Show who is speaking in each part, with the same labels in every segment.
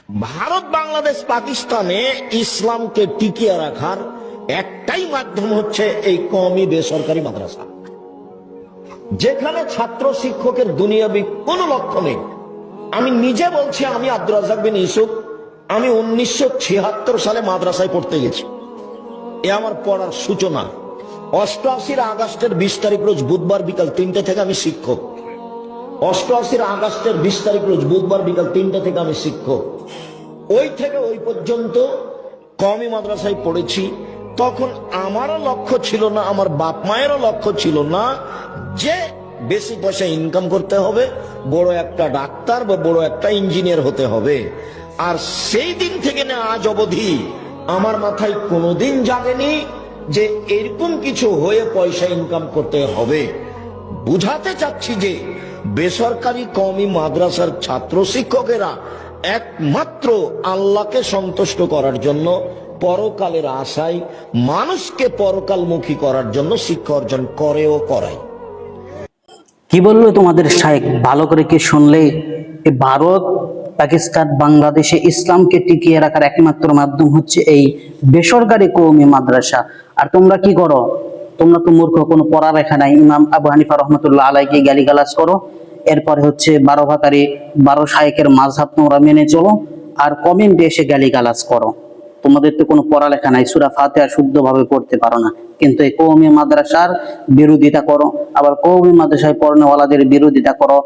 Speaker 1: ভারত, বাংলাদেশ, পাকিস্তানে ইসলামকে টিকিয়ে রাখার একটাই মাধ্যম হচ্ছে এই কওমি বেসরকারি মাদ্রাসা, যেখানে ছাত্র শিক্ষকের দুনিয়াবি কোনো লক্ষ্য নেই। আমি নিজে বলছি, আমি আব্দুর রাজ্জাক বিন ইউসুফ, আমি 1976 সালে মাদ্রাসায় পড়তে গেছি। এ আমার পড়ার সূচনা। 88 আগস্টের 20 তারিখ রোজ বুধবার বিকাল 3টে থেকে আমি শিক্ষক। 88 আগস্টের 20 তারিখ রোজ বুধবার বিকাল 3টে থেকে আমি শিক্ষক। ওই থেকে ওই পর্যন্ত কওমি মাদ্রাসায় পড়েছি। তখন আমারও লক্ষ্য ছিল না, আমার বাপ মায়েরও লক্ষ্য ছিল না যে বেশি পয়সা ইনকাম করতে হবে, বড় একটা ডাক্তার বা বড় একটা ইঞ্জিনিয়ার হতে হবে। আর সেই দিন থেকে না আজ অবধি আমার মাথায় কোনোদিন জাগেনি যে এরকম কিছু হয়ে পয়সা ইনকাম করতে হবে। বুঝাতে চাচ্ছি যে বেসরকারি কওমি মাদ্রাসার ছাত্র শিক্ষকেরা একমাত্র আল্লাহকে সন্তুষ্ট করার জন্য, পরকালের আশায় মানুষকে পরকালমুখী করার জন্য শিক্ষা অর্জন করেও করায়।
Speaker 2: কি বললো তোমাদের শায়েখ? ভালো করে কি শুনলে? ভারত, পাকিস্তান, বাংলাদেশে ইসলামকে টিকিয়ে রাখার একমাত্র মাধ্যম হচ্ছে এই বেসরকারি কওমি মাদ্রাসা। আর তোমরা কি করো? তোমরা তো মূর্খ, কোনো পড়ালেখা নাই। ইমাম আবু হানিফা রহমতুল্লাহ আলাইকে গালিগালাজ করো, এরপরে হচ্ছে 12 ভাতারি 12 শায়েখের মাযহাব তোমরা মেনে চলো, আর কমেন্টে এসে গালিগালাজ করো। তোমাদের তো কোনো পড়ালেখা নাই, সূরা ফাতিহা শুদ্ধভাবে পড়তে পারো না, কিন্তু এই কওমি মাদ্রাসার বিরোধিতা করো। আবার কওমি মাদ্রাসায় পড়নেওয়ালাদের বিরোধিতা করো,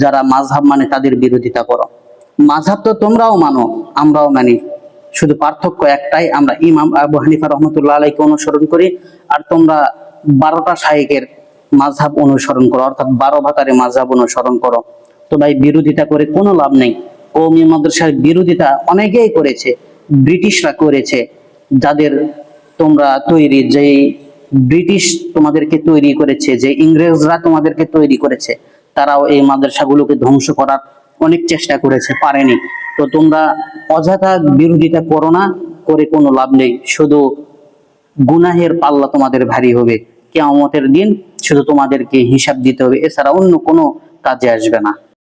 Speaker 2: যারা মাযহাব মানে তাদের বিরোধিতা করো। মাযহাব তো তোমরাও মানো, আমরাও মানি, শুধু পার্থক্য একটাই, আমরা ইমাম আবু হানিফা রহমতুল্লাহ আলাইকে অনুসরণ করি, আর তোমরা 12টা শায়েখের মাযহাব অনুসরণ করো, অর্থাৎ 12 ভাতারে মাযহাব অনুসরণ করো। তো ভাই, বিরোধিতা করে কোনো লাভ নেই। কওমি মাদ্রাসার বিরোধিতা অনেকেই করেছে, ব্রিটিশরা করেছে। যাদের তোমরা তৈরি, যে ব্রিটিশ তোমাদেরকে তৈরি করেছে, যে ইংরেজরা তোমাদেরকে তৈরি করেছে, তারাও এই মাদ্রাসাগুলোকে ধ্বংস করার অনেক চেষ্টা করেছে, পারেনি। তো তোমরা অযথা বিরোধিতা করো না, করে কোনো লাভ নেই। শুধু গুনাহের পাল্লা তোমাদের ভারী হবে কিয়ামতের দিন, শুধু তোমাদেরকে হিসাব দিতে হবে, এছাড়া অন্য কোনো কাজে আসবে না।